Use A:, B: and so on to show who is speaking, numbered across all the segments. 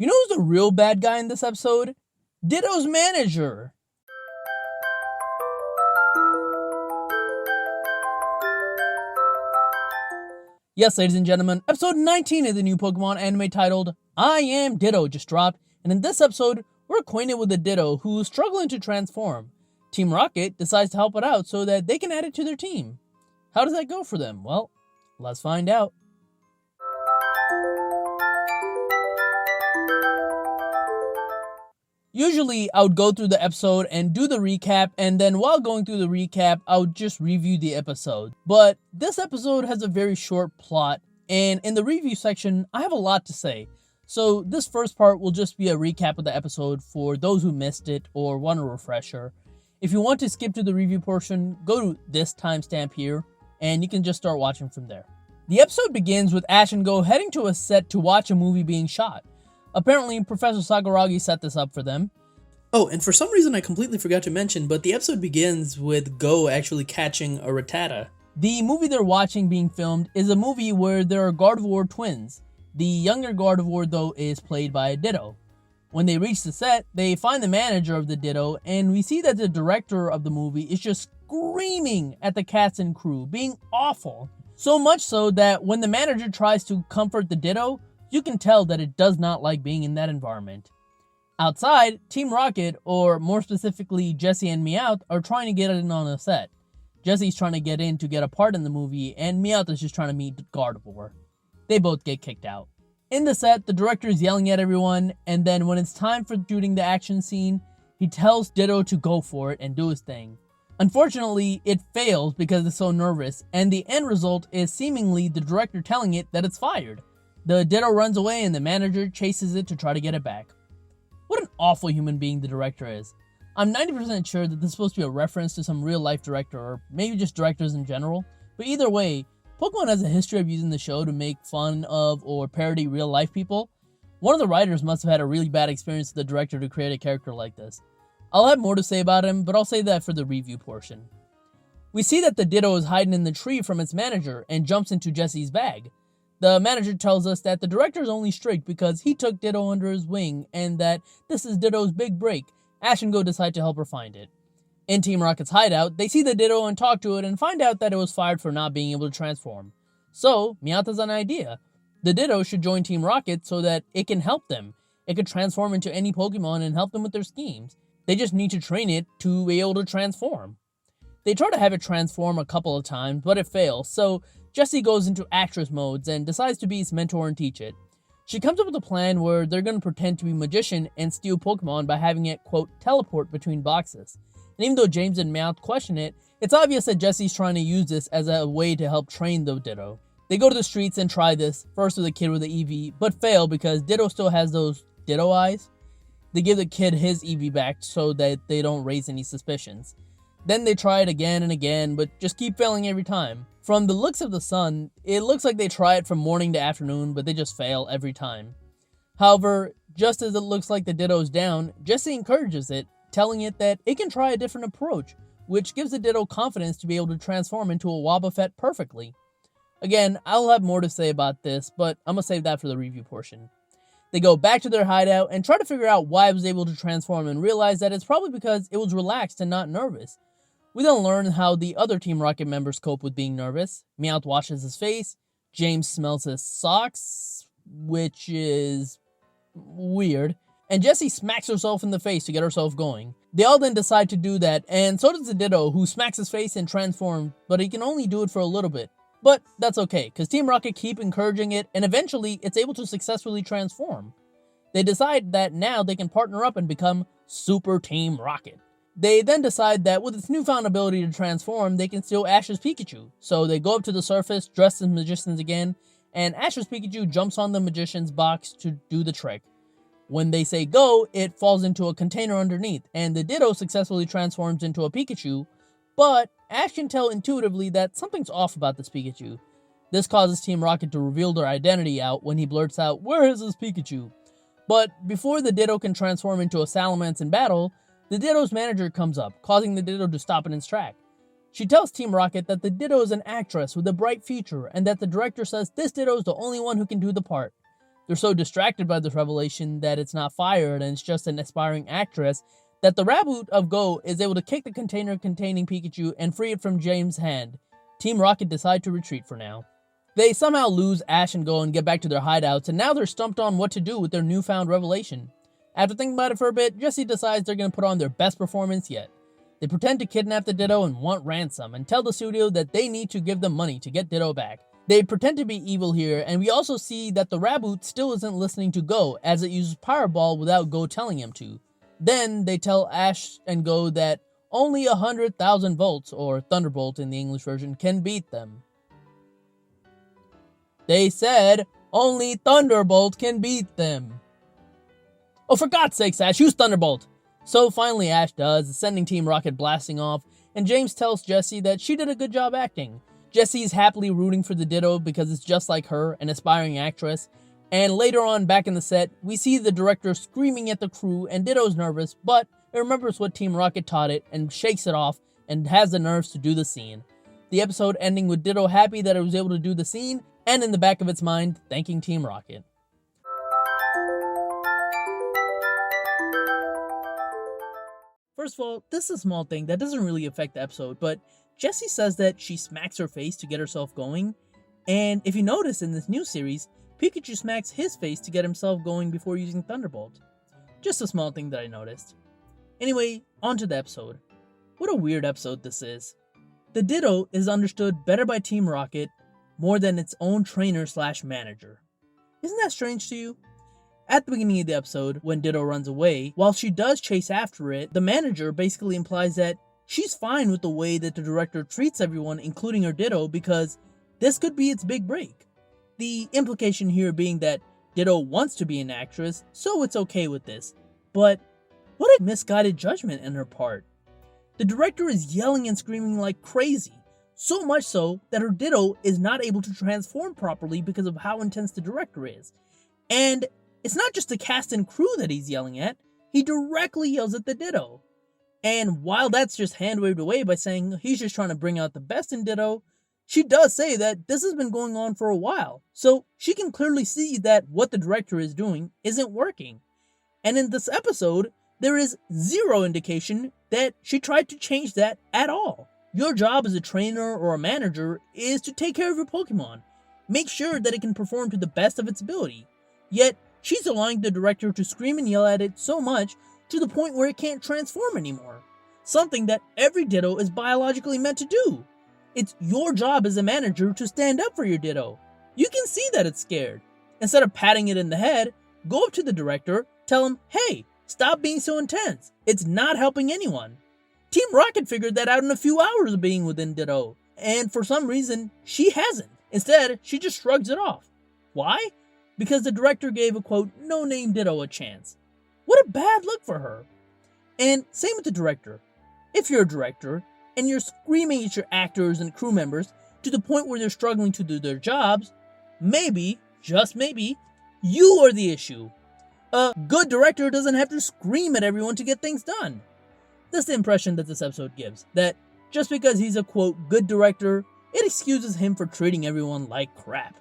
A: You know who's the real bad guy in this episode? Ditto's manager. Yes, ladies and gentlemen, episode 19 of the new Pokemon anime titled I Am Ditto just dropped, and in this episode, we're acquainted with a Ditto who's struggling to transform. Team Rocket decides to help it out so that they can add it to their team. How does that go for them? Well, let's find out. Usually, I would go through the episode and do the recap, and then while going through the recap, I would just review the episode. But this episode has a very short plot, and in the review section, I have a lot to say. So this first part will just be a recap of the episode for those who missed it or want a refresher. If you want to skip to the review portion, go to this timestamp here, and you can just start watching from there. The episode begins with Ash and Go heading to a set to watch a movie being shot. Apparently, Professor Sakuragi set this up for them. Oh, and for some reason I completely forgot to mention, but the episode begins with Go actually catching a Rattata. The movie they're watching being filmed is a movie where there are Gardevoir twins. The younger Gardevoir, though, is played by a Ditto. When they reach the set, they find the manager of the Ditto, and we see that the director of the movie is just screaming at the cast and crew, being awful. So much so that when the manager tries to comfort the Ditto, you can tell that it does not like being in that environment. Outside, Team Rocket, or more specifically Jessie and Meowth, are trying to get in on a set. Jessie's trying to get in to get a part in the movie, and Meowth is just trying to meet Gardevoir. They both get kicked out. In the set, the director is yelling at everyone, and then when it's time for shooting the action scene, he tells Ditto to go for it and do his thing. Unfortunately, it fails because it's so nervous, and the end result is seemingly the director telling it that it's fired. The Ditto runs away and the manager chases it to try to get it back. What an awful human being the director is. I'm 90% sure that this is supposed to be a reference to some real life director, or maybe just directors in general, but either way, Pokemon has a history of using the show to make fun of or parody real life people. One of the writers must have had a really bad experience with the director to create a character like this. I'll have more to say about him, but I'll save that for the review portion. We see that the Ditto is hiding in the tree from its manager and jumps into Jessie's bag. The manager tells us that the director is only strict because he took Ditto under his wing and that this is Ditto's big break. Ash and Go decide to help her find it. In Team Rocket's hideout, they see the Ditto and talk to it and find out that it was fired for not being able to transform. So, Meowth has an idea. The Ditto should join Team Rocket so that it can help them. It could transform into any Pokemon and help them with their schemes. They just need to train it to be able to transform. They try to have it transform a couple of times, but it fails, so Jessie goes into actress modes and decides to be its mentor and teach it. She comes up with a plan where they're going to pretend to be magician and steal Pokemon by having it, quote, teleport between boxes. And even though James and Meowth question it, it's obvious that Jessie's trying to use this as a way to help train the Ditto. They go to the streets and try this, first with a kid with the Eevee, but fail because Ditto still has those Ditto eyes. They give the kid his Eevee back so that they don't raise any suspicions. Then they try it again and again, but just keep failing every time. From the looks of the sun, it looks like they try it from morning to afternoon, but they just fail every time. However, just as it looks like the Ditto's down, Jessie encourages it, telling it that it can try a different approach, which gives the Ditto confidence to be able to transform into a Wobbuffet perfectly. Again, I'll have more to say about this, but I'm gonna save that for the review portion. They go back to their hideout and try to figure out why it was able to transform and realize that it's probably because it was relaxed and not nervous. We then learn how the other Team Rocket members cope with being nervous. Meowth washes his face, James smells his socks, which is weird, and Jessie smacks herself in the face to get herself going. They all then decide to do that, and so does the Ditto, who smacks his face and transforms, but he can only do it for a little bit. But that's okay, because Team Rocket keep encouraging it, and eventually it's able to successfully transform. They decide that now they can partner up and become Super Team Rocket. They then decide that with its newfound ability to transform, they can steal Ash's Pikachu. So they go up to the surface, dressed as magicians again, and Ash's Pikachu jumps on the magician's box to do the trick. When they say go, it falls into a container underneath, and the Ditto successfully transforms into a Pikachu, but Ash can tell intuitively that something's off about this Pikachu. This causes Team Rocket to reveal their identity out when he blurts out, "Where is this Pikachu?" But before the Ditto can transform into a Salamence in battle, the Ditto's manager comes up, causing the Ditto to stop in its track. She tells Team Rocket that the Ditto is an actress with a bright future, and that the director says this Ditto is the only one who can do the part. They're so distracted by this revelation that it's not fired and it's just an aspiring actress that the reboot of Go is able to kick the container containing Pikachu and free it from James' hand. Team Rocket decide to retreat for now. They somehow lose Ash and Go and get back to their hideouts, and now they're stumped on what to do with their newfound revelation. After thinking about it for a bit, Jessie decides they're going to put on their best performance yet. They pretend to kidnap the Ditto and want ransom, and tell the studio that they need to give them money to get Ditto back. They pretend to be evil here, and we also see that the reboot still isn't listening to Go, as it uses Power Ball without Go telling him to. Then they tell Ash and Go that only 100,000 volts, or Thunderbolt in the English version, can beat them. They said only Thunderbolt can beat them. Oh, for God's sakes, Ash, use Thunderbolt! So finally Ash does, sending Team Rocket blasting off, and James tells Jessie that she did a good job acting. Jessie is happily rooting for the Ditto because it's just like her, an aspiring actress. And later on, back in the set, we see the director screaming at the crew, and Ditto's nervous, but it remembers what Team Rocket taught it and shakes it off and has the nerves to do the scene. The episode ending with Ditto happy that it was able to do the scene, and in the back of its mind, thanking Team Rocket. First of all, this is a small thing that doesn't really affect the episode, but Jessie says that she smacks her face to get herself going, and if you notice in this new series, Pikachu smacks his face to get himself going before using Thunderbolt. Just a small thing that I noticed. Anyway, on to the episode. What a weird episode this is. The Ditto is understood better by Team Rocket more than its own trainer/manager. Isn't that strange to you? At the beginning of the episode, when Ditto runs away, while she does chase after it, the manager basically implies that she's fine with the way that the director treats everyone, including her Ditto, because this could be its big break. The implication here being that Ditto wants to be an actress, so it's okay with this. But what a misguided judgment on her part. The director is yelling and screaming like crazy, so much so that her Ditto is not able to transform properly because of how intense the director is. And it's not just the cast and crew that he's yelling at, he directly yells at the Ditto. And while that's just hand-waved away by saying he's just trying to bring out the best in Ditto, she does say that this has been going on for a while, so she can clearly see that what the director is doing isn't working. And in this episode, there is zero indication that she tried to change that at all. Your job as a trainer or a manager is to take care of your Pokemon. Make sure that it can perform to the best of its ability. Yet, she's allowing the director to scream and yell at it so much to the point where it can't transform anymore. Something that every Ditto is biologically meant to do. It's your job as a manager to stand up for your Ditto. You can see that it's scared. Instead of patting it in the head, go up to the director, tell him, hey, stop being so intense. It's not helping anyone. Team Rocket figured that out in a few hours of being within Ditto, and for some reason, she hasn't. Instead, she just shrugs it off. Why? Because the director gave a quote, no-name Ditto a chance. What a bad look for her. And same with the director. If you're a director, and you're screaming at your actors and crew members to the point where they're struggling to do their jobs, maybe, just maybe, you are the issue. A good director doesn't have to scream at everyone to get things done. That's the impression that this episode gives, that just because he's a quote good director, it excuses him for treating everyone like crap.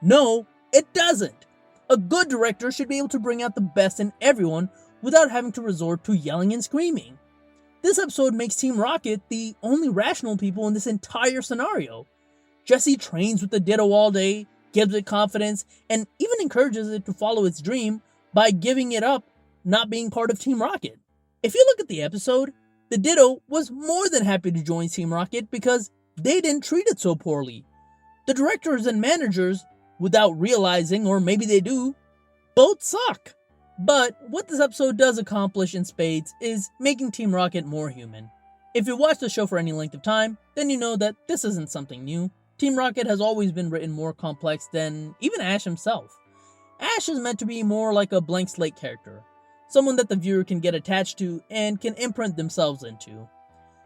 A: No, it doesn't. A good director should be able to bring out the best in everyone without having to resort to yelling and screaming. This episode makes Team Rocket the only rational people in this entire scenario. Jessie trains with the Ditto all day, gives it confidence, and even encourages it to follow its dream by giving it up not being part of Team Rocket. If you look at the episode, the Ditto was more than happy to join Team Rocket because they didn't treat it so poorly. The directors and managers, without realizing, or maybe they do, both suck. But what this episode does accomplish in spades is making Team Rocket more human. If you watch the show for any length of time, then you know that this isn't something new. Team Rocket has always been written more complex than even Ash himself. Ash is meant to be more like a blank slate character, someone that the viewer can get attached to and can imprint themselves into.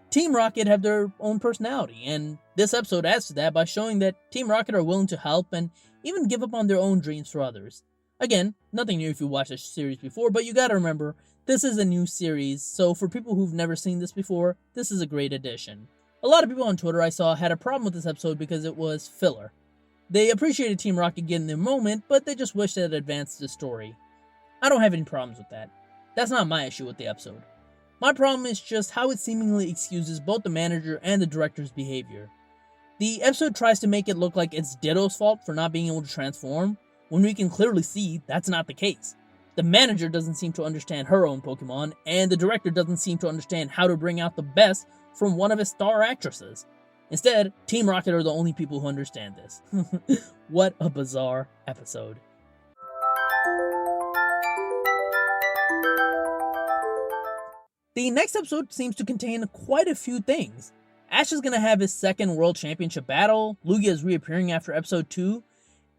A: Team Rocket have their own personality, and this episode adds to that by showing that Team Rocket are willing to help and even give up on their own dreams for others. Again, nothing new if you watched this series before, but you gotta remember, this is a new series, so for people who've never seen this before, this is a great addition. A lot of people on Twitter I saw had a problem with this episode because it was filler. They appreciated Team Rocket getting their moment, but they just wish that it advanced the story. I don't have any problems with that. That's not my issue with the episode. My problem is just how it seemingly excuses both the manager and the director's behavior. The episode tries to make it look like it's Ditto's fault for not being able to transform, when we can clearly see that's not the case. The manager doesn't seem to understand her own Pokemon, and the director doesn't seem to understand how to bring out the best from one of his star actresses. Instead, Team Rocket are the only people who understand this. What a bizarre episode. The next episode seems to contain quite a few things. Ash is going to have his second World Championship battle, Lugia is reappearing after episode 2,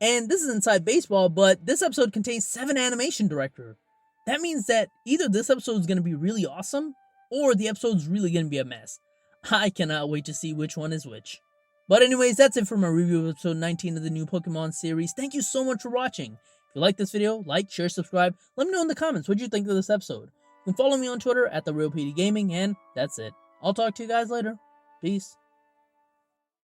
A: and this is inside baseball, but this episode contains 7 animation director. That means that either this episode is going to be really awesome, or the episode's really going to be a mess. I cannot wait to see which one is which. But anyways, that's it for my review of episode 19 of the new Pokemon series. Thank you so much for watching. If you like this video, like, share, subscribe. Let me know in the comments what you think of this episode. You can follow me on Twitter at @TheRealPDGaming, and that's it. I'll talk to you guys later. Peace.